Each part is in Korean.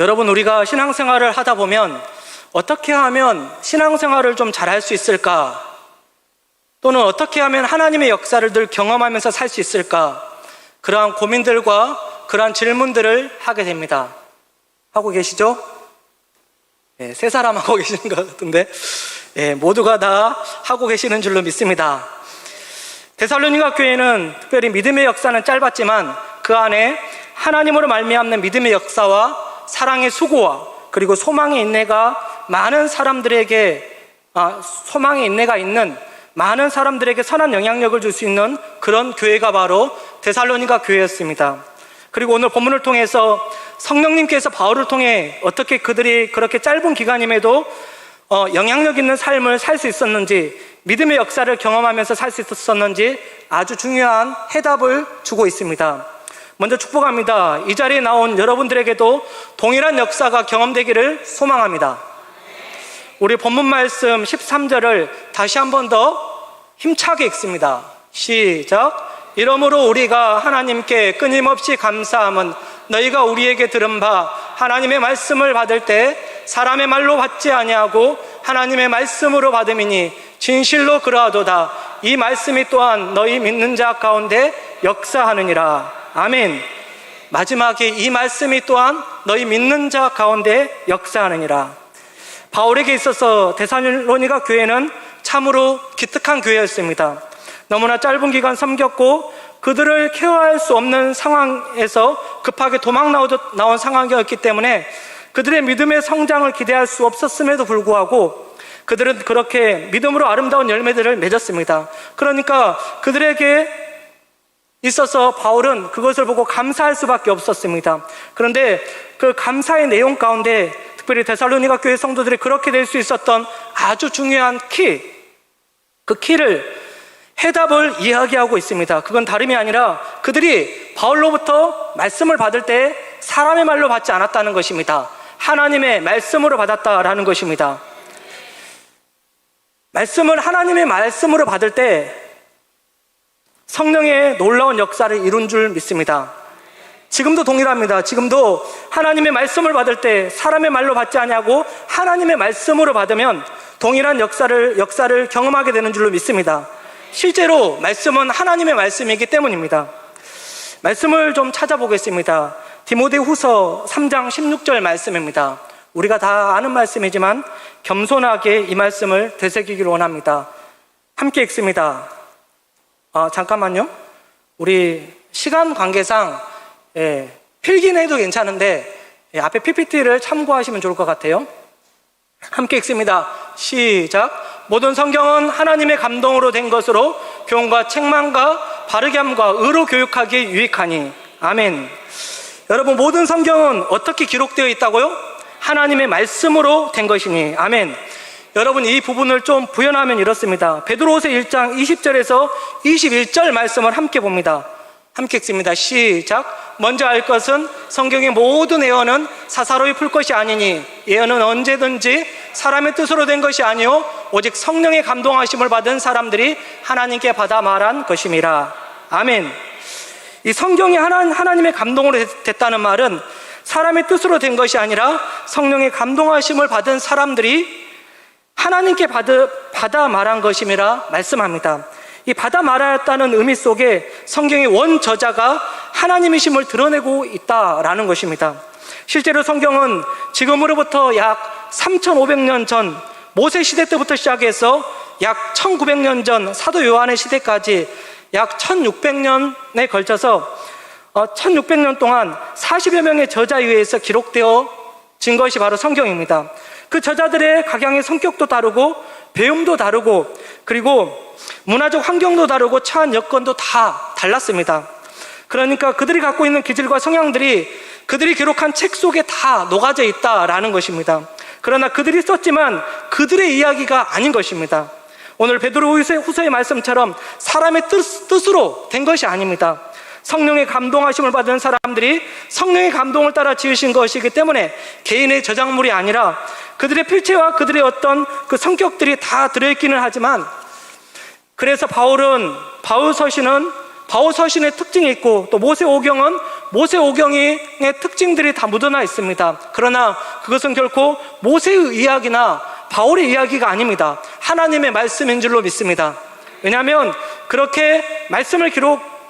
여러분, 우리가 신앙생활을 하다 보면 어떻게 하면 신앙생활을 좀 잘할 수 있을까? 또는 어떻게 하면 하나님의 역사를 늘 경험하면서 살 수 있을까? 그러한 고민들과 그러한 질문들을 하게 됩니다. 하고 계시죠? 네, 세 사람 하고 계시는 것 같은데, 네, 모두가 다 하고 계시는 줄로 믿습니다. 데살로니가 교회는 특별히 믿음의 역사는 짧았지만 그 안에 하나님으로 말미암는 믿음의 역사와 사랑의 수고와 그리고 소망의 인내가 많은 사람들에게 소망의 인내가 있는 많은 사람들에게 선한 영향력을 줄 수 있는 그런 교회가 바로 데살로니가 교회였습니다. 그리고 오늘 본문을 통해서 성령님께서 바울을 통해 어떻게 그들이 그렇게 짧은 기간임에도 영향력 있는 삶을 살 수 있었는지, 믿음의 역사를 경험하면서 살 수 있었는지 아주 중요한 해답을 주고 있습니다. 먼저 축복합니다. 이 자리에 나온 여러분들에게도 동일한 역사가 경험되기를 소망합니다. 우리 본문 말씀 13절을 다시 한 번 더 힘차게 읽습니다. 시작. 이러므로 우리가 하나님께 끊임없이 감사함은 너희가 우리에게 들은 바 하나님의 말씀을 받을 때 사람의 말로 받지 아니하고 하나님의 말씀으로 받음이니 진실로 그러하도다. 이 말씀이 또한 너희 믿는 자 가운데 역사하느니라. 아멘. 마지막에 이 말씀이 또한 너희 믿는 자 가운데 역사하느니라. 바울에게 있어서 데살로니가 교회는 참으로 기특한 교회였습니다. 너무나 짧은 기간 섬겼고 그들을 케어할 수 없는 상황에서 급하게 도망 나온 상황이었기 때문에 그들의 믿음의 성장을 기대할 수 없었음에도 불구하고 그들은 그렇게 믿음으로 아름다운 열매들을 맺었습니다. 그러니까 그들에게 있어서 바울은 그것을 보고 감사할 수밖에 없었습니다. 그런데 그 감사의 내용 가운데 특별히 데살로니가 교회 성도들이 그렇게 될 수 있었던 아주 중요한 그 키를, 해답을 이야기하고 있습니다. 그건 다름이 아니라 그들이 바울로부터 말씀을 받을 때 사람의 말로 받지 않았다는 것입니다. 하나님의 말씀으로 받았다라는 것입니다. 말씀을 하나님의 말씀으로 받을 때 성령의 놀라운 역사를 이룬 줄 믿습니다. 지금도 동일합니다. 지금도 하나님의 말씀을 받을 때 사람의 말로 받지 아니하고 하나님의 말씀으로 받으면 동일한 역사를 경험하게 되는 줄로 믿습니다. 실제로 말씀은 하나님의 말씀이기 때문입니다. 말씀을 좀 찾아보겠습니다. 디모데후서 3장 16절 말씀입니다. 우리가 다 아는 말씀이지만 겸손하게 이 말씀을 되새기기를 원합니다. 함께 읽습니다. 잠깐만요. 우리 시간 관계상 필기는 해도 괜찮은데 앞에 PPT를 참고하시면 좋을 것 같아요. 함께 읽습니다. 시작. 모든 성경은 하나님의 감동으로 된 것으로 교훈과 책망과 바르게 함과 의로 교육하기에 유익하니. 아멘. 여러분, 모든 성경은 어떻게 기록되어 있다고요? 하나님의 말씀으로 된 것이니. 아멘. 여러분, 이 부분을 좀 부연하면 이렇습니다. 베드로후서 1장 20절에서 21절 말씀을 함께 봅니다. 함께 읽습니다. 시작. 먼저 알 것은 성경의 모든 예언은 사사로이 풀 것이 아니니 예언은 언제든지 사람의 뜻으로 된 것이 아니요 오직 성령의 감동하심을 받은 사람들이 하나님께 받아 말한 것임이라. 아멘. 이 성경이 하나님의 감동으로 됐다는 말은 사람의 뜻으로 된 것이 아니라 성령의 감동하심을 받은 사람들이 하나님께 받아 말한 것임이라 말씀합니다. 이 받아 말하였다는 의미 속에 성경의 원 저자가 하나님이심을 드러내고 있다라는 것입니다. 실제로 성경은 지금으로부터 약 3,500년 전 모세 시대 때부터 시작해서 약 1,900년 전 사도 요한의 시대까지 약 1,600년에 걸쳐서 1,600년 동안 40여 명의 저자에 의해서 기록되어진 것이 바로 성경입니다. 그 저자들의 각양의 성격도 다르고 배움도 다르고 그리고 문화적 환경도 다르고 처한 여건도 다 달랐습니다. 그러니까 그들이 갖고 있는 기질과 성향들이 그들이 기록한 책 속에 다 녹아져 있다라는 것입니다. 그러나 그들이 썼지만 그들의 이야기가 아닌 것입니다. 오늘 베드로후서의 말씀처럼 사람의 뜻으로 된 것이 아닙니다. 성령의 감동하심을 받은 사람들이 성령의 감동을 따라 지으신 것이기 때문에 개인의 저작물이 아니라 그들의 필체와 그들의 어떤 그 성격들이 다 들어있기는 하지만, 그래서 바울 서신은 바오 서신의 특징이 있고 또 모세오경은 모세오경의 특징들이 다 묻어나 있습니다. 그러나 그것은 결코 모세의 이야기나 바울의 이야기가 아닙니다. 하나님의 말씀인 줄로 믿습니다. 왜냐하면 그렇게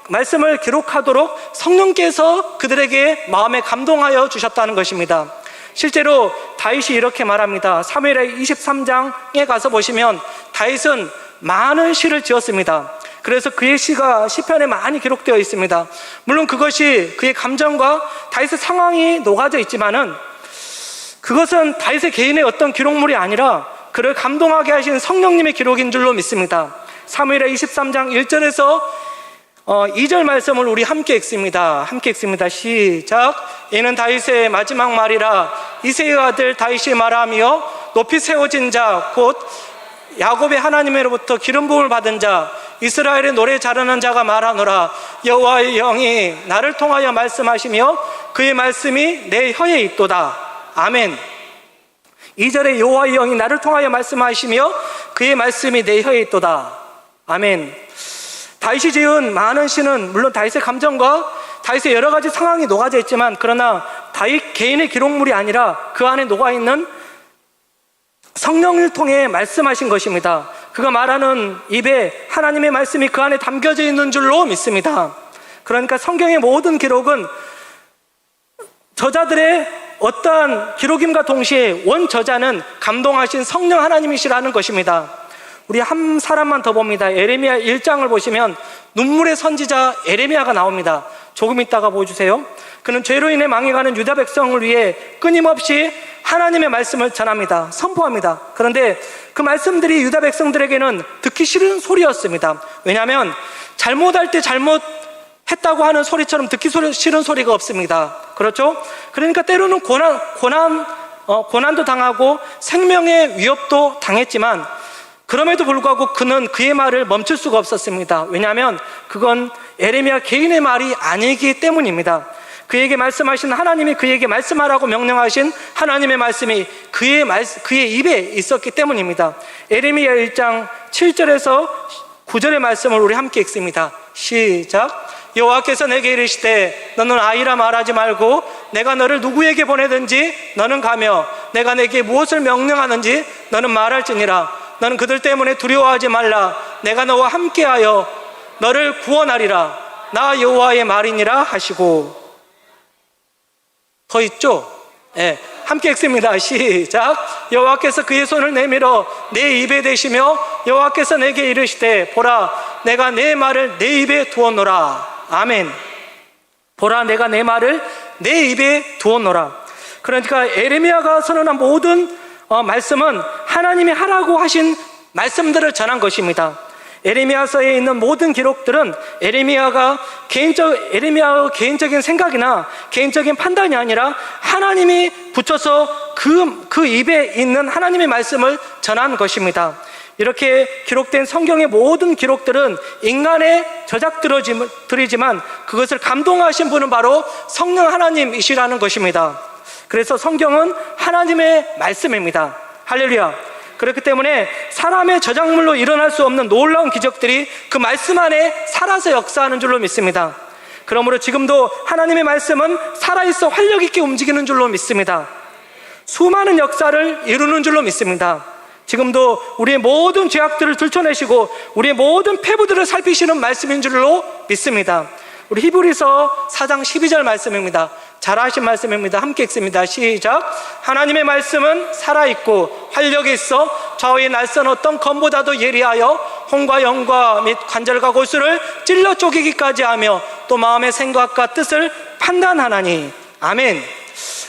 말씀을 기록하도록 성령께서 그들에게 마음에 감동하여 주셨다는 것입니다. 실제로 다윗이 이렇게 말합니다. 사무엘하 23장에 가서 보시면 다윗은 많은 시를 지었습니다. 그래서 그의 시가 시편에 많이 기록되어 있습니다. 물론 그것이 그의 감정과 다윗의 상황이 녹아져 있지만은 그것은 다윗의 개인의 어떤 기록물이 아니라 그를 감동하게 하신 성령님의 기록인 줄로 믿습니다. 사무엘하 23장 1절에서 2절 말씀을 우리 함께 읽습니다. 시작. 이는 다윗의 마지막 말이라. 이새의 아들 다윗이 말하며 높이 세워진 자 곧 야곱의 하나님으로부터 기름 부음을 받은 자 이스라엘의 노래 잘하는 자가 말하노라. 여호와의 영이 나를 통하여 말씀하시며 그의 말씀이 내 혀에 있도다. 아멘. 2절에 여호와의 영이 나를 통하여 말씀하시며 그의 말씀이 내 혀에 있도다. 아멘. 다윗이 지은 많은 시는 물론 다윗의 감정과 다윗의 여러 가지 상황이 녹아져 있지만 그러나 다윗 개인의 기록물이 아니라 그 안에 녹아있는 성령을 통해 말씀하신 것입니다. 그가 말하는 입에 하나님의 말씀이 그 안에 담겨져 있는 줄로 믿습니다. 그러니까 성경의 모든 기록은 저자들의 어떠한 기록임과 동시에 원저자는 감동하신 성령 하나님이시라는 것입니다. 우리 한 사람만 더 봅니다. 예레미야 1장을 보시면 눈물의 선지자 예레미야가 나옵니다. 조금 있다가 보여주세요. 그는 죄로 인해 망해가는 유다 백성을 위해 끊임없이 하나님의 말씀을 전합니다. 선포합니다. 그런데 그 말씀들이 유다 백성들에게는 듣기 싫은 소리였습니다. 왜냐하면 잘못할 때 잘못했다고 하는 소리처럼 듣기 싫은 소리가 없습니다. 그렇죠? 그러니까 때로는 고난도 당하고 생명의 위협도 당했지만 그럼에도 불구하고 그는 그의 말을 멈출 수가 없었습니다. 왜냐하면 그건 예레미야 개인의 말이 아니기 때문입니다. 그에게 말씀하신 하나님이 그에게 말씀하라고 명령하신 하나님의 말씀이 그의 입에 있었기 때문입니다. 예레미야 1장 7절에서 9절의 말씀을 우리 함께 읽습니다. 시작. 여호와께서 내게 이르시되 너는 아이라 말하지 말고 내가 너를 누구에게 보내든지 너는 가며 내가 내게 무엇을 명령하는지 너는 말할지니라. 너는 그들 때문에 두려워하지 말라. 내가 너와 함께하여 너를 구원하리라. 나 여호와의 말이니라 하시고. 더 있죠? 네, 함께 읽습니다. 시작. 여호와께서 그의 손을 내밀어 내 입에 대시며 여호와께서 내게 이르시되 보라 내가 내 말을 내 입에 두었노라. 아멘. 보라 내가 내 말을 내 입에 두었노라. 그러니까 예레미야가 선언한 모든 말씀은 하나님이 하라고 하신 말씀들을 전한 것입니다. 예레미야서에 있는 모든 기록들은 예레미야의 개인적인 생각이나 개인적인 판단이 아니라 하나님이 붙여서 그 입에 있는 하나님의 말씀을 전한 것입니다. 이렇게 기록된 성경의 모든 기록들은 인간의 저작들이지만 그것을 감동하신 분은 바로 성령 하나님이시라는 것입니다. 그래서 성경은 하나님의 말씀입니다. 할렐루야. 그렇기 때문에 사람의 저작물로 일어날 수 없는 놀라운 기적들이 그 말씀 안에 살아서 역사하는 줄로 믿습니다. 그러므로 지금도 하나님의 말씀은 살아있어 활력 있게 움직이는 줄로 믿습니다. 수많은 역사를 이루는 줄로 믿습니다. 지금도 우리의 모든 죄악들을 들춰내시고 우리의 모든 패부들을 살피시는 말씀인 줄로 믿습니다. 우리 히브리서 4장 12절 말씀입니다. 잘하신 말씀입니다. 함께 읽습니다. 시작. 하나님의 말씀은 살아있고 활력이 있어 좌우의 날선 어떤 검보다도 예리하여 혼과 영과 및 관절과 골수를 찔러 쪼개기까지 하며 또 마음의 생각과 뜻을 판단하나니. 아멘.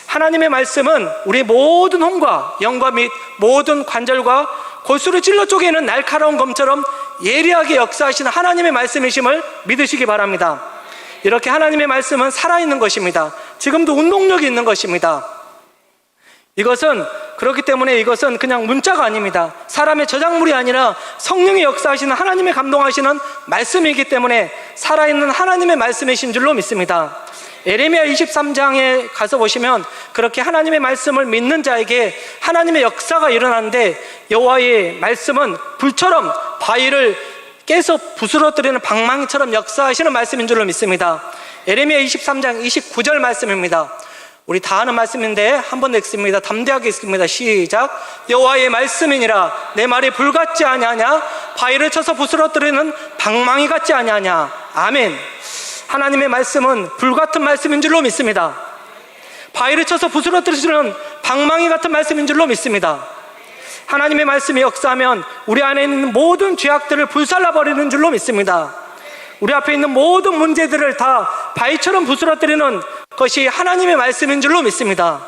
하나님의 말씀은 우리 모든 혼과 영과 및 모든 관절과 골수를 찔러 쪼개는 날카로운 검처럼 예리하게 역사하시는 하나님의 말씀이심을 믿으시기 바랍니다. 이렇게 하나님의 말씀은 살아있는 것입니다. 지금도 운동력이 있는 것입니다. 그렇기 때문에 이것은 그냥 문자가 아닙니다. 사람의 저작물이 아니라 성령의 역사하시는 하나님의 감동하시는 말씀이기 때문에 살아있는 하나님의 말씀이신 줄로 믿습니다. 예레미야 23장에 가서 보시면 그렇게 하나님의 말씀을 믿는 자에게 하나님의 역사가 일어나는데 여호와의 말씀은 불처럼 바위를 깨서 부스러뜨리는 방망이처럼 역사하시는 말씀인 줄로 믿습니다. 예레미야 23장 29절 말씀입니다. 우리 다 아는 말씀인데 한번 읽습니다. 담대하게 읽습니다. 시작. 여호와의 말씀이니라. 내 말이 불같지 아니하냐? 바위를 쳐서 부스러뜨리는 방망이 같지 아니하냐? 아멘. 하나님의 말씀은 불같은 말씀인 줄로 믿습니다. 바위를 쳐서 부스러뜨리는 방망이 같은 말씀인 줄로 믿습니다. 하나님의 말씀이 역사하면 우리 안에 있는 모든 죄악들을 불살라버리는 줄로 믿습니다. 우리 앞에 있는 모든 문제들을 다 바위처럼 부스러뜨리는 것이 하나님의 말씀인 줄로 믿습니다.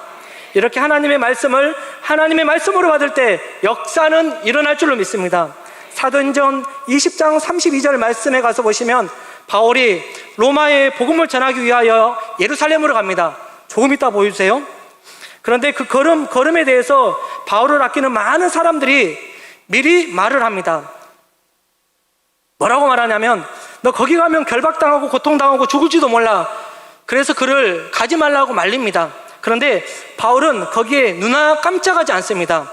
이렇게 하나님의 말씀을 하나님의 말씀으로 받을 때 역사는 일어날 줄로 믿습니다. 사도행전 20장 32절 말씀에 가서 보시면 바울이 로마에 복음을 전하기 위하여 예루살렘으로 갑니다. 조금 이따 보여주세요. 그런데 그 걸음에 대해서 바울을 아끼는 많은 사람들이 미리 말을 합니다. 뭐라고 말하냐면 너 거기 가면 결박당하고 고통당하고 죽을지도 몰라. 그래서 그를 가지 말라고 말립니다. 그런데 바울은 거기에 눈 깜짝하지 않습니다.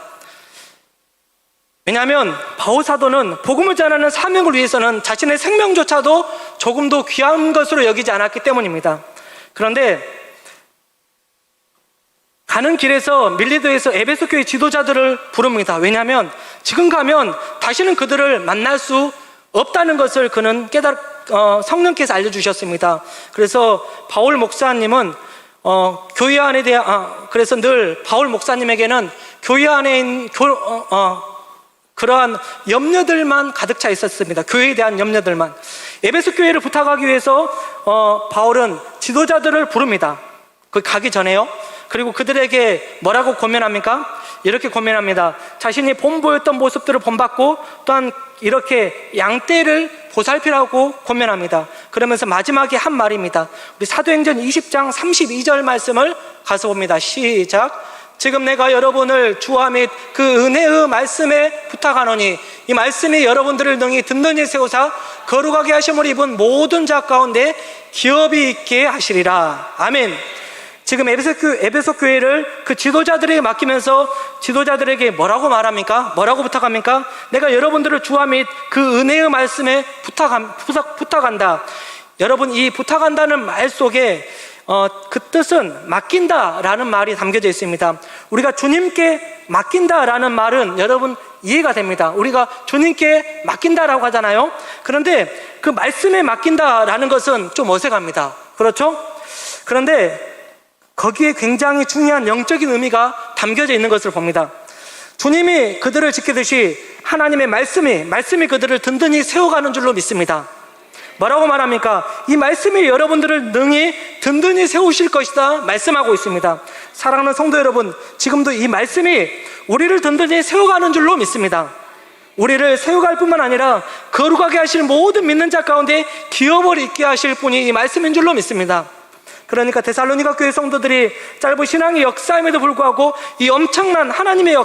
왜냐하면 바울 사도는 복음을 전하는 사명을 위해서는 자신의 생명조차도 조금도 귀한 것으로 여기지 않았기 때문입니다. 그런데 가는 길에서 밀리도에서 에베소 교회 지도자들을 부릅니다. 왜냐하면 지금 가면 다시는 그들을 만날 수 없다는 것을 그는 성령께서 알려주셨습니다. 그래서 바울 목사님은 교회 안에 대한 그래서 늘 바울 목사님에게는 교회 안에 있는 그러한 염려들만 가득 차 있었습니다. 교회에 대한 염려들만. 에베소 교회를 부탁하기 위해서 바울은 지도자들을 부릅니다. 그 가기 전에요. 그리고 그들에게 뭐라고 권면합니까? 이렇게 권면합니다. 자신이 본보였던 모습들을 본받고 또한 이렇게 양떼를 보살피라고 권면합니다. 그러면서 마지막에 한 말입니다. 우리 사도행전 20장 32절 말씀을 가서 봅니다. 시작. 지금 내가 여러분을 주와 및 그 은혜의 말씀에 부탁하노니 이 말씀이 여러분들을 능히 든든히 세우사 거룩하게 하심을 입은 모든 자 가운데 기업이 있게 하시리라. 아멘. 지금 에베소 교회를 그 지도자들에게 맡기면서 지도자들에게 뭐라고 말합니까? 뭐라고 부탁합니까? 내가 여러분들을 주와 및 그 은혜의 말씀에 부탁한다. 여러분, 이 부탁한다는 말 속에 그 뜻은 맡긴다라는 말이 담겨져 있습니다. 우리가 주님께 맡긴다라는 말은 여러분 이해가 됩니다. 우리가 주님께 맡긴다라고 하잖아요. 그런데 그 말씀에 맡긴다라는 것은 좀 어색합니다. 그렇죠? 그런데 거기에 굉장히 중요한 영적인 의미가 담겨져 있는 것을 봅니다. 주님이 그들을 지키듯이 하나님의 말씀이 그들을 든든히 세워가는 줄로 믿습니다. 뭐라고 말합니까? 이 말씀이 여러분들을 능히 든든히 세우실 것이다 말씀하고 있습니다. 사랑하는 성도 여러분, 지금도 이 말씀이 우리를 든든히 세워가는 줄로 믿습니다. 우리를 세워갈 뿐만 아니라 거룩하게 하실 모든 믿는 자 가운데 기업을 있게 하실 분이 이 말씀인 줄로 믿습니다. 그러니까 데살로니가 교회 성도들이 짧은 신앙의 역사임에도 불구하고 이 엄청난 하나님의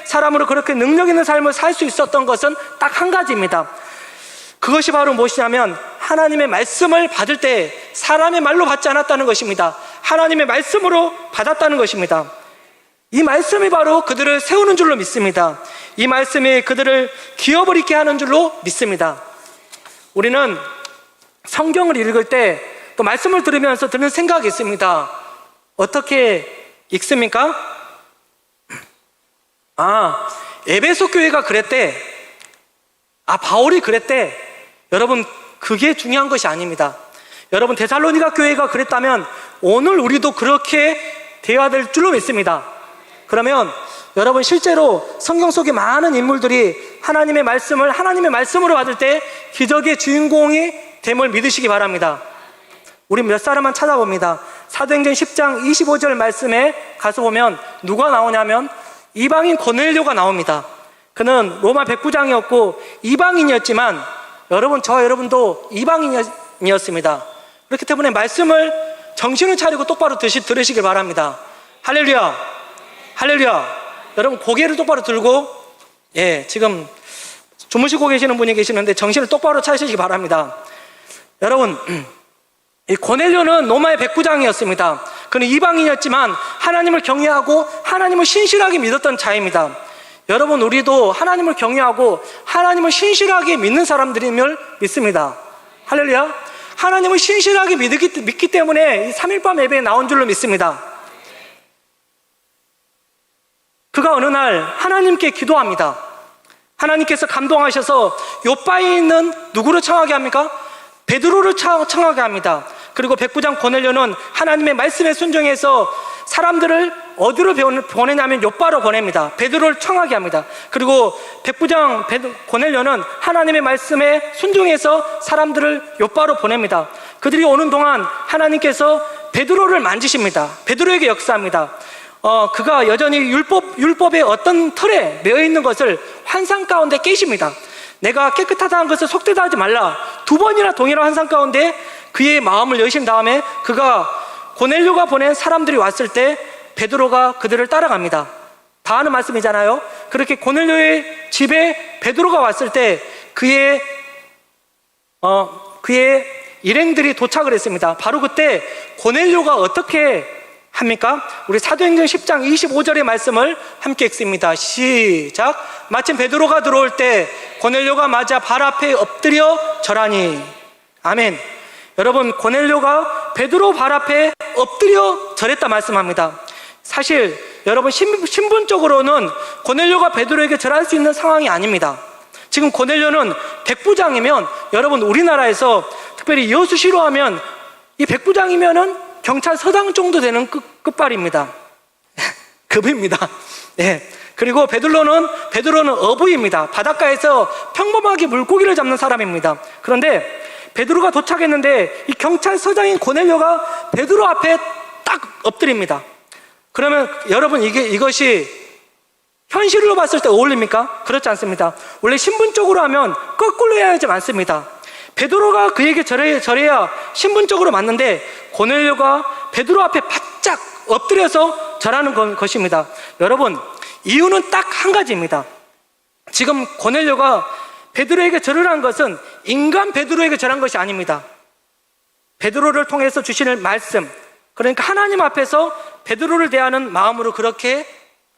사람으로 그렇게 능력 있는 삶을 살 수 있었던 것은 딱 한 가지입니다. 그것이 바로 무엇이냐면 하나님의 말씀을 받을 때 사람의 말로 받지 않았다는 것입니다. 하나님의 말씀으로 받았다는 것입니다. 이 말씀이 바로 그들을 세우는 줄로 믿습니다. 이 말씀이 그들을 기업을 있게 하는 줄로 믿습니다. 우리는 성경을 읽을 때 또 말씀을 들으면서 드는 생각이 있습니다. 어떻게 읽습니까? 에베소 교회가 그랬대. 바울이 그랬대. 여러분, 그게 중요한 것이 아닙니다. 여러분, 데살로니가 교회가 그랬다면 오늘 우리도 그렇게 되어야 될 줄로 믿습니다. 그러면 여러분, 실제로 성경 속에 많은 인물들이 하나님의 말씀으로 받을 때 기적의 주인공이 됨을 믿으시기 바랍니다. 우리 몇 사람만 찾아봅니다. 사도행전 10장 25절 말씀에 가서 보면 누가 나오냐면 이방인 고넬료가 나옵니다. 그는 로마 백부장이었고 이방인이었지만 여러분도 이방인이었습니다. 그렇기 때문에 말씀을 정신을 차리고 똑바로 들으시길 바랍니다. 할렐루야, 할렐루야. 여러분, 고개를 똑바로 들고, 지금 주무시고 계시는 분이 계시는데 정신을 똑바로 차리시기 바랍니다. 여러분, 이 고넬료는 로마의 백부장이었습니다. 그는 이방인이었지만 하나님을 경외하고 하나님을 신실하게 믿었던 자입니다. 여러분, 우리도 하나님을 경외하고 하나님을 신실하게 믿는 사람들임을 믿습니다. 할렐루야. 하나님을 신실하게 믿기 때문에 이 3일밤 예배에 나온 줄로 믿습니다. 그가 어느 날 하나님께 기도합니다. 하나님께서 감동하셔서 요바에 있는 누구를 청하게 합니까? 베드로를 청하게 합니다. 그리고 백부장 고넬료는 하나님의 말씀에 순종해서 사람들을 어디로 보내냐면 요바로 보냅니다. 베드로를 청하게 합니다. 그리고 백부장 고넬료는 하나님의 말씀에 순종해서 사람들을 요바로 보냅니다. 그들이 오는 동안 하나님께서 베드로를 만지십니다. 베드로에게 역사합니다. 그가 여전히 율법의 어떤 틀에 매여 있는 것을 환상 가운데 깨십니다. 내가 깨끗하다는 것을 속되다 하지 말라. 2번이나 동일한 환상 가운데 그의 마음을 여신 다음에 그가 고넬료가 보낸 사람들이 왔을 때 베드로가 그들을 따라갑니다. 다 아는 말씀이잖아요. 그렇게 고넬료의 집에 베드로가 왔을 때 그의 일행들이 도착을 했습니다. 바로 그때 고넬료가 어떻게 합니까? 우리 사도행전 10장 25절의 말씀을 함께 읽습니다. 시작. 마침 베드로가 들어올 때 고넬료가 맞아 발 앞에 엎드려 절하니. 아멘. 여러분, 고넬료가 베드로 발 앞에 엎드려 절했다 말씀합니다. 사실 여러분, 신분적으로는 고넬료가 베드로에게 절할 수 있는 상황이 아닙니다. 지금 고넬료는 백부장이면, 여러분, 우리나라에서 특별히 여수시로 하면 이 백부장이면은 경찰서장 정도 되는 끝발입니다. 급입니다. 예. 그리고 베드로는 어부입니다. 바닷가에서 평범하게 물고기를 잡는 사람입니다. 그런데 베드로가 도착했는데 이 경찰서장인 고넬료가 베드로 앞에 딱 엎드립니다. 그러면 여러분, 이것이 현실로 봤을 때 어울립니까? 그렇지 않습니다. 원래 신분적으로 하면 거꾸로 해야지 않습니다. 베드로가 그에게 절해야 신분적으로 맞는데 고넬료가 베드로 앞에 바짝 엎드려서 절하는 것입니다. 여러분, 이유는 딱 한 가지입니다. 지금 고넬료가 베드로에게 절을 한 것은 인간 베드로에게 절한 것이 아닙니다. 베드로를 통해서 주시는 말씀, 그러니까 하나님 앞에서 베드로를 대하는 마음으로 그렇게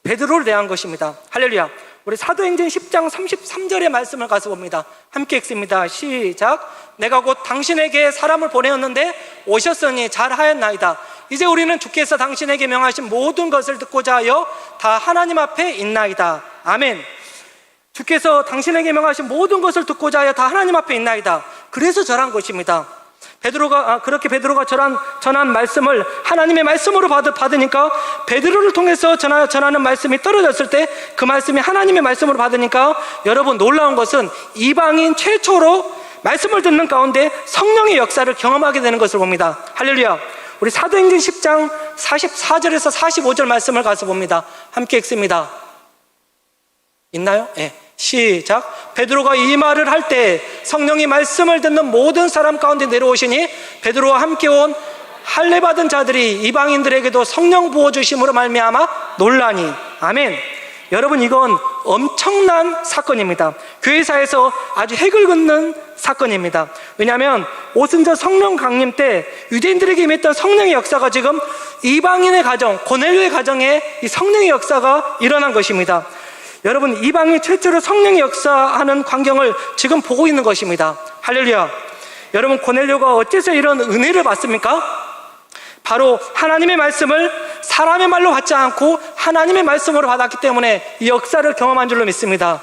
베드로를 대한 것입니다. 할렐루야. 우리 사도행전 10장 33절의 말씀을 가서 봅니다. 함께 읽습니다. 시작. 내가 곧 당신에게 사람을 보내었는데 오셨으니 잘하였나이다. 이제 우리는 주께서 당신에게 명하신 모든 것을 듣고자 하여 다 하나님 앞에 있나이다. 아멘. 주께서 당신에게 명하신 모든 것을 듣고자 하여 다 하나님 앞에 있나이다. 그래서 절한 것입니다. 그렇게 베드로가 전한 말씀을 하나님의 말씀으로 받으니까, 베드로를 통해서 전하는 말씀이 떨어졌을 때 그 말씀이 하나님의 말씀으로 받으니까, 여러분, 놀라운 것은 이방인 최초로 말씀을 듣는 가운데 성령의 역사를 경험하게 되는 것을 봅니다. 할렐루야. 우리 사도행전 10장 44절에서 45절 말씀을 가서 봅니다. 함께 읽습니다. 있나요? 네. 시작. 베드로가 이 말을 할 때 성령이 말씀을 듣는 모든 사람 가운데 내려오시니 베드로와 함께 온 할례 받은 자들이 이방인들에게도 성령 부어주심으로 말미암아 놀라니. 아멘. 여러분, 이건 엄청난 사건입니다. 교회사에서 아주 핵을 긋는 사건입니다. 왜냐하면 오순절 성령 강림 때 유대인들에게 임했던 성령의 역사가 지금 이방인의 가정, 고넬료의 가정에 이 성령의 역사가 일어난 것입니다. 여러분, 이방인 최초로 성령의 역사하는 광경을 지금 보고 있는 것입니다. 할렐루야. 여러분, 고넬료가 어째서 이런 은혜를 받습니까? 바로 하나님의 말씀을 사람의 말로 받지 않고 하나님의 말씀으로 받았기 때문에 이 역사를 경험한 줄로 믿습니다.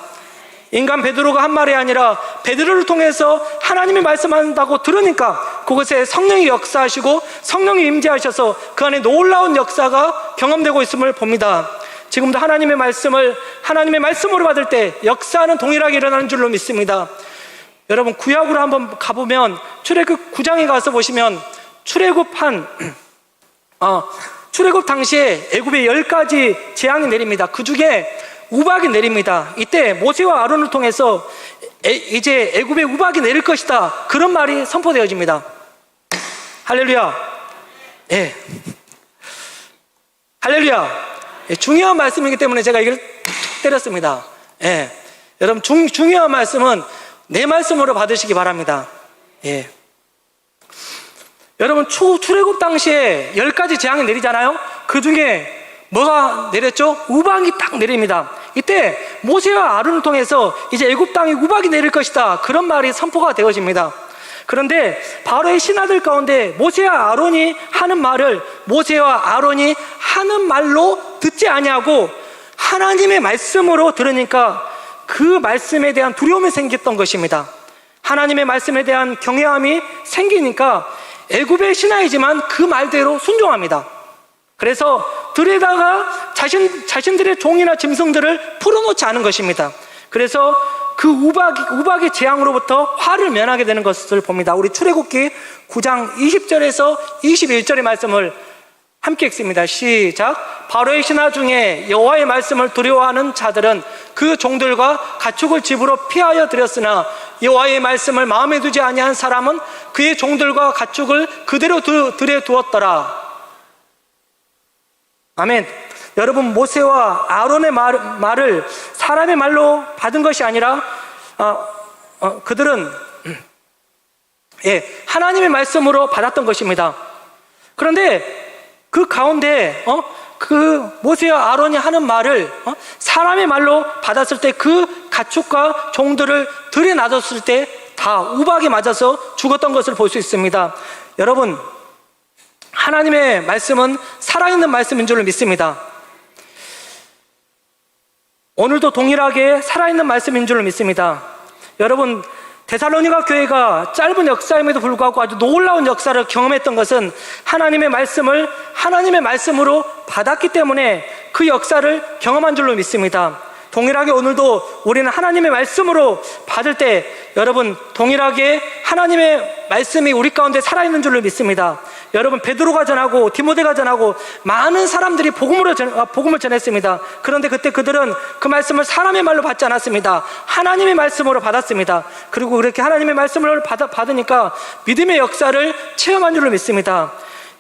인간 베드로가 한 말이 아니라 베드로를 통해서 하나님의 말씀한다고 들으니까 그곳에 성령이 역사하시고 성령이 임재하셔서 그 안에 놀라운 역사가 경험되고 있음을 봅니다. 지금도 하나님의 말씀으로 받을 때 역사는 동일하게 일어나는 줄로 믿습니다. 여러분, 구약으로 한번 가보면 출애굽 9장에 가서 보시면 출애굽 당시에 애굽에 10가지 재앙이 내립니다. 그 중에 우박이 내립니다. 이때 모세와 아론을 통해서 이제 애굽에 우박이 내릴 것이다, 그런 말이 선포되어집니다. 할렐루야. 예. 할렐루야. 예, 중요한 말씀이기 때문에 제가 이걸 툭 때렸습니다. 예. 여러분, 중요한 말씀은 내 말씀으로 받으시기 바랍니다. 예. 여러분, 출애굽 당시에 10가지 재앙이 내리잖아요. 그 중에 뭐가 내렸죠? 우박이 딱 내립니다. 이때 모세와 아론을 통해서 이제 애굽 땅에 우박이 내릴 것이다, 그런 말이 선포가 되어집니다. 그런데 바로의 신하들 가운데 모세와 아론이 하는 말을 모세와 아론이 하는 말로 듣지 아니하고 하나님의 말씀으로 들으니까 그 말씀에 대한 두려움이 생겼던 것입니다. 하나님의 말씀에 대한 경외함이 생기니까 애굽의 신하이지만 그 말대로 순종합니다. 그래서 들에다가 자신들의 종이나 짐승들을 풀어놓지 않은 것입니다. 그래서 그 우박의 재앙으로부터 화를 면하게 되는 것을 봅니다. 우리 출애굽기 9장 20절에서 21절의 말씀을 함께 읽습니다. 시작. 바로의 신하 중에 여호와의 말씀을 두려워하는 자들은 그 종들과 가축을 집으로 피하여 들였으나 여호와의 말씀을 마음에 두지 아니한 사람은 그의 종들과 가축을 그대로 들에 두었더라. 아멘. 여러분, 모세와 아론의 말을 사람의 말로 받은 것이 아니라 그들은 하나님의 말씀으로 받았던 것입니다. 그런데 그 가운데 그 모세와 아론이 하는 말을 사람의 말로 받았을 때 그 가축과 종들을 들에 놔뒀을 때 다 우박에 맞아서 죽었던 것을 볼 수 있습니다. 여러분, 하나님의 말씀은 살아있는 말씀인 줄 믿습니다. 오늘도 동일하게 살아있는 말씀인 줄 믿습니다. 여러분, 데살로니가 교회가 짧은 역사임에도 불구하고 아주 놀라운 역사를 경험했던 것은 하나님의 말씀을 하나님의 말씀으로 받았기 때문에 그 역사를 경험한 줄로 믿습니다. 동일하게 오늘도 우리는 하나님의 말씀으로 받을 때 여러분, 동일하게 하나님의 말씀이 우리 가운데 살아있는 줄로 믿습니다. 여러분, 베드로가 전하고 디모데가 전하고 많은 사람들이 복음을 전했습니다. 그런데 그때 그들은 그 말씀을 사람의 말로 받지 않았습니다. 하나님의 말씀으로 받았습니다. 그리고 그렇게 하나님의 말씀을 받으니까 믿음의 역사를 체험한 줄로 믿습니다.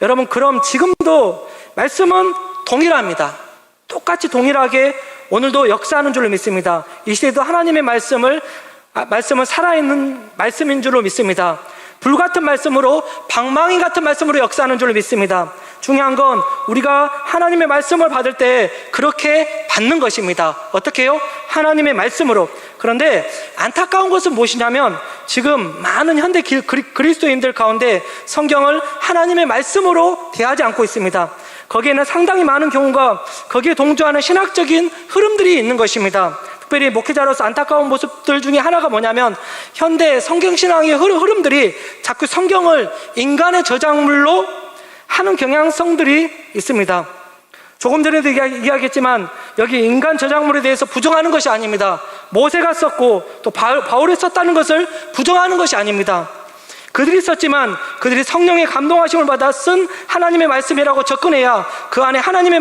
여러분, 그럼 지금도 말씀은 동일합니다. 똑같이 동일하게 오늘도 역사하는 줄로 믿습니다. 이 시대도 하나님의 말씀은 살아있는 말씀인 줄로 믿습니다. 불같은 말씀으로, 방망이 같은 말씀으로 역사하는 줄로 믿습니다. 중요한 건 우리가 하나님의 말씀을 받을 때 그렇게 받는 것입니다. 어떻게 해요? 하나님의 말씀으로. 그런데 안타까운 것은 무엇이냐면 지금 많은 현대 그리스도인들 가운데 성경을 하나님의 말씀으로 대하지 않고 있습니다. 거기에는 상당히 많은 경우가 거기에 동조하는 신학적인 흐름들이 있는 것입니다. 특별히 목회자로서 안타까운 모습들 중에 하나가 뭐냐면 현대 성경신앙의 흐름들이 자꾸 성경을 인간의 저작물로 하는 경향성들이 있습니다. 조금 전에도 이야기했지만 여기 인간 저작물에 대해서 부정하는 것이 아닙니다. 모세가 썼고 또 바울이 썼다는 것을 부정하는 것이 아닙니다. 그들이 썼지만 그들이 성령의 감동하심을 받아 쓴 하나님의 말씀이라고 접근해야 그 안에 하나님의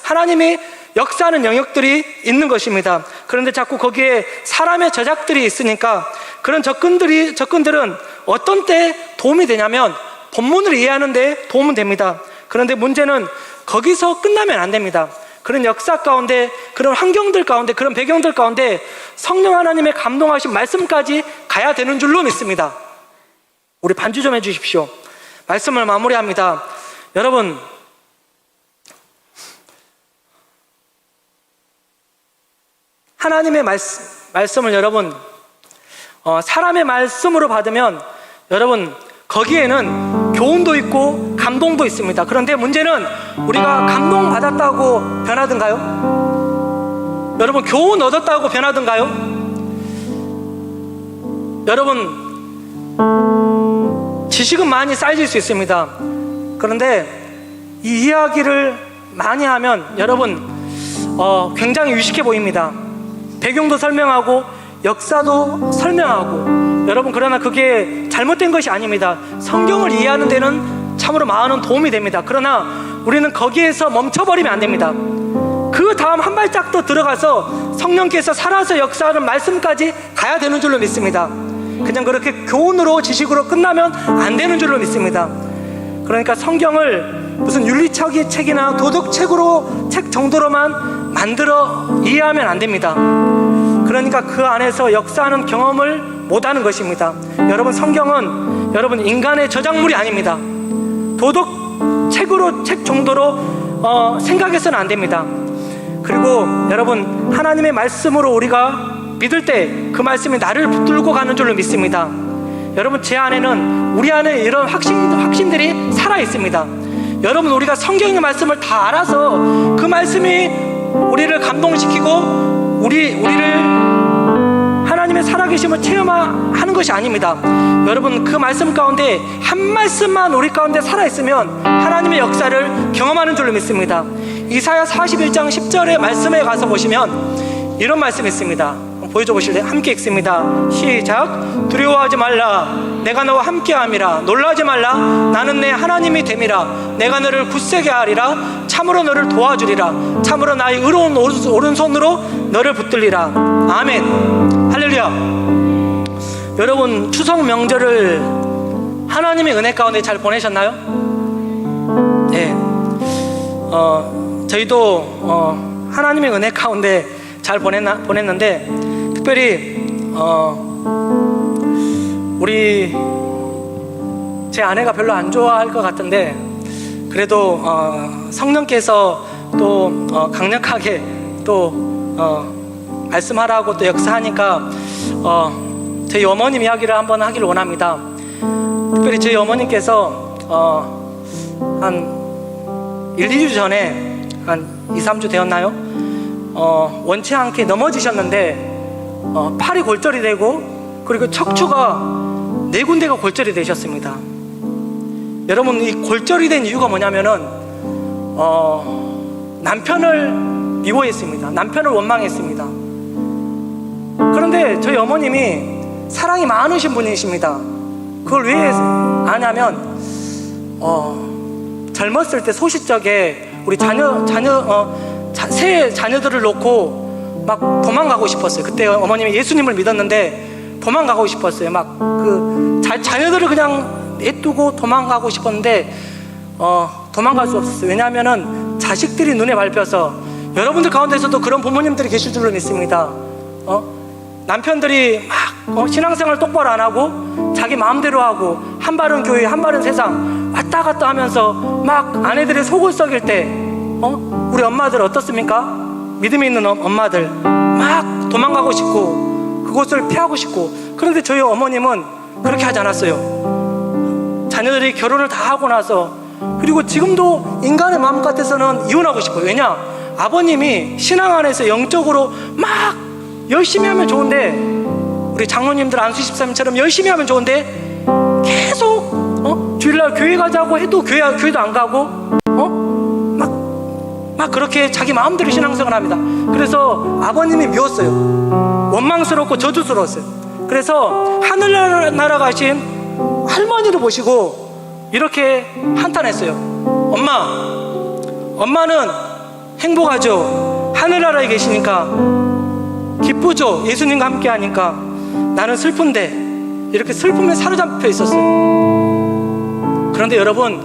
하나님이 역사하는 영역들이 있는 것입니다. 그런데 자꾸 거기에 사람의 저작들이 있으니까 그런 접근들은 어떤 때 도움이 되냐면 본문을 이해하는 데 도움은 됩니다. 그런데 문제는 거기서 끝나면 안 됩니다. 그런 역사 가운데, 그런 환경들 가운데, 그런 배경들 가운데 성령 하나님의 감동하신 말씀까지 가야 되는 줄로 믿습니다. 우리 반주 좀 해주십시오. 말씀을 마무리합니다. 여러분, 하나님의 말씀을 여러분 사람의 말씀으로 받으면 여러분 거기에는 교훈도 있고 감동도 있습니다. 그런데 문제는 우리가 감동받았다고 변하든가요? 여러분, 교훈 얻었다고 변하든가요? 여러분, 지식은 많이 쌓여질 수 있습니다. 그런데 이 이야기를 많이 하면 여러분 굉장히 유식해 보입니다. 배경도 설명하고 역사도 설명하고 여러분, 그러나 그게 잘못된 것이 아닙니다. 성경을 이해하는 데는 참으로 많은 도움이 됩니다. 그러나 우리는 거기에서 멈춰버리면 안 됩니다. 그 다음 한 발짝 더 들어가서 성령께서 살아서 역사하는 말씀까지 가야 되는 줄로 믿습니다. 그냥 그렇게 교훈으로 지식으로 끝나면 안 되는 줄로 믿습니다. 그러니까 성경을 무슨 윤리책이나 도덕책으로 책 정도로만 만들어 이해하면 안 됩니다. 그러니까 그 안에서 역사하는 경험을 못하는 것입니다. 여러분, 성경은 여러분 인간의 저작물이 아닙니다. 도덕책으로 책 정도로 생각해서는 안 됩니다. 그리고 여러분, 하나님의 말씀으로 우리가 믿을 때 그 말씀이 나를 붙들고 가는 줄로 믿습니다. 여러분, 제 안에는, 우리 안에 이런 확신들이 살아 있습니다. 여러분, 우리가 성경의 말씀을 다 알아서 그 말씀이 우리를 감동시키고 우리를 하나님의 살아계심을 체험하는 것이 아닙니다. 여러분, 그 말씀 가운데 한 말씀만 우리 가운데 살아있으면 하나님의 역사를 경험하는 줄로 믿습니다. 이사야 41장 10절의 말씀에 가서 보시면 이런 말씀이 있습니다. 보여줘 보실래요? 함께 읽습니다. 시작. 두려워하지 말라. 내가 너와 함께함이라. 놀라지 말라. 나는 내 하나님이 됨이라. 내가 너를 굳세게 하리라. 참으로 너를 도와주리라. 참으로 나의 의로운 오른손으로 너를 붙들리라. 아멘. 할렐루야. 여러분, 추석 명절을 하나님의 은혜 가운데 잘 보내셨나요? 네. 저희도 하나님의 은혜 가운데 잘 보냈는데, 특별히 우리 제 아내가 별로 안 좋아할 것 같은데, 그래도 성령께서 또 강력하게 또 말씀하라고 또 역사하니까 저희 어머님 이야기를 한번 하기를 원합니다. 특별히 저희 어머님께서 한 1, 2주 전에, 한 2, 3주 되었나요? 원치 않게 넘어지셨는데 팔이 골절이 되고, 그리고 척추가 4군데가 골절이 되셨습니다. 여러분, 이 골절이 된 이유가 뭐냐면은 남편을 미워했습니다. 남편을 원망했습니다. 그런데 저희 어머님이 사랑이 많으신 분이십니다. 그걸 왜 아냐면 젊었을 때 소시적에 우리 세 자녀들을 놓고 막 도망가고 싶었어요. 그때 어머님이 예수님을 믿었는데 도망가고 싶었어요. 막 그 자녀들을 그냥 냅두고 도망가고 싶었는데 도망갈 수 없었어요. 왜냐하면은 자식들이 눈에 밟혀서, 여러분들 가운데서도 그런 부모님들이 계실 줄로 믿습니다. 남편들이 막 신앙생활 똑바로 안 하고 자기 마음대로 하고, 한 발은 교회 한 발은 세상 왔다 갔다 하면서 막 아내들의 속을 썩일 때 우리 엄마들 어떻습니까? 믿음이 있는 엄마들 막 도망가고 싶고 그곳을 피하고 싶고. 그런데 저희 어머님은 그렇게 하지 않았어요. 자녀들이 결혼을 다 하고 나서, 그리고 지금도 인간의 마음 같아서는 이혼하고 싶어요. 왜냐? 아버님이 신앙 안에서 영적으로 막 열심히 하면 좋은데, 우리 장로님들 안수 13처럼 열심히 하면 좋은데 계속 주일날 교회 가자고 해도 교회도 안 가고 막 그렇게 자기 마음대로 신앙생활 합니다. 그래서 아버님이 미웠어요. 원망스럽고 저주스러웠어요. 그래서 하늘나라 가신 할머니를 보시고 이렇게 한탄했어요. 엄마는 행복하죠. 하늘나라에 계시니까 기쁘죠. 예수님과 함께 하니까. 나는 슬픈데, 이렇게 슬픔에 사로잡혀 있었어요. 그런데 여러분,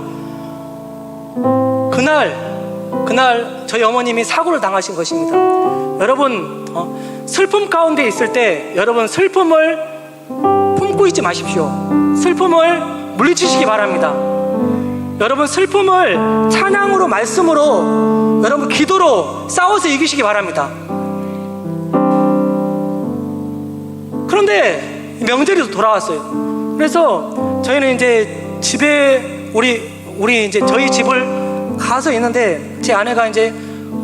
그날 저희 어머님이 사고를 당하신 것입니다. 여러분, 슬픔 가운데 있을 때 여러분, 슬픔을 품고 있지 마십시오. 슬픔을 물리치시기 바랍니다. 여러분, 슬픔을 찬양으로, 말씀으로, 여러분 기도로 싸워서 이기시기 바랍니다. 그런데 명절이 돌아왔어요. 그래서 저희는 이제 집에 우리 이제 저희 집을 가서 있는데, 제 아내가 이제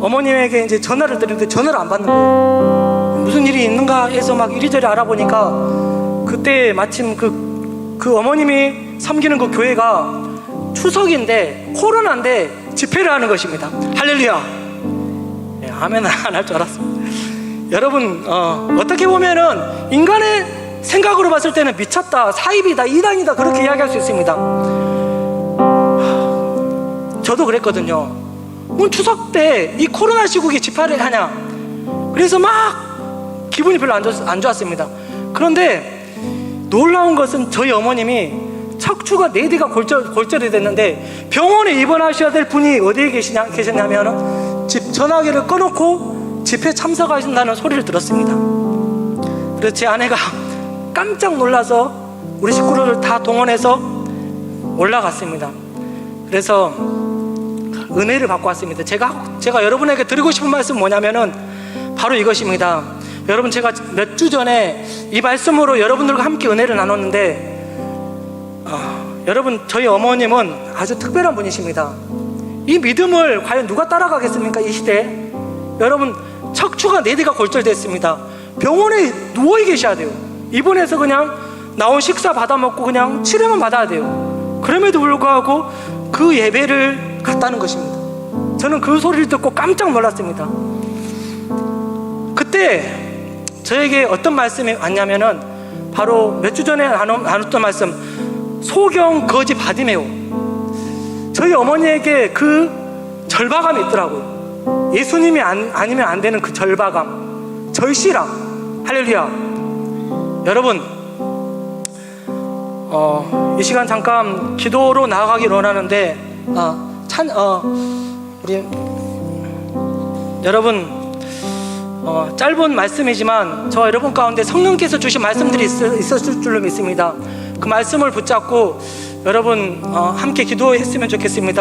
어머님에게 이제 전화를 드리는데 전화를 안 받는 거예요. 무슨 일이 있는가 해서 막 이리저리 알아보니까, 그때 마침 그 어머님이 섬기는 그 교회가 추석인데 코로나인데 집회를 하는 것입니다. 할렐루야. 네, 아멘 안 할 줄 알았습니다. 여러분, 어떻게 보면은 인간의 생각으로 봤을 때는 미쳤다, 사입이다, 이단이다, 그렇게 이야기할 수 있습니다. 저도 그랬거든요. 추석 때 이 코로나 시국에 집회를 하냐, 그래서 막 기분이 별로 안 좋았습니다. 그런데 놀라운 것은 저희 어머님이 척추가 4대가 골절이 됐는데 병원에 입원하셔야 될 분이 어디에 계셨냐면 집 전화기를 꺼놓고 집회 참석하신다는 소리를 들었습니다. 그래서 제 아내가 깜짝 놀라서 우리 식구를 다 동원해서 올라갔습니다. 그래서 은혜를 받고 왔습니다. 제가 여러분에게 드리고 싶은 말씀 뭐냐면은 바로 이것입니다. 여러분, 제가 몇 주 전에 이 말씀으로 여러분들과 함께 은혜를 나눴는데, 여러분, 저희 어머님은 아주 특별한 분이십니다. 이 믿음을 과연 누가 따라가겠습니까? 이 시대에. 여러분, 척추가 4대가 골절됐습니다. 병원에 누워 계셔야 돼요. 입원해서 그냥 나온 식사 받아 먹고 그냥 치료만 받아야 돼요. 그럼에도 불구하고 그 예배를 갔다는 것입니다. 저는 그 소리를 듣고 깜짝 놀랐습니다. 그때 저에게 어떤 말씀이 왔냐면은 바로 몇 주 전에 나눴던 말씀, 소경 거지 바디메오. 저희 어머니에게 그 절박함이 있더라고요. 예수님이 아니면 안 되는 그 절박함, 절실함. 할렐루야. 여러분, 이 시간 잠깐 기도로 나아가길 원하는데, 우리 여러분, 짧은 말씀이지만 저 여러분 가운데 성령께서 주신 말씀들이 있었을 줄로 믿습니다. 그 말씀을 붙잡고 여러분 함께 기도했으면 좋겠습니다.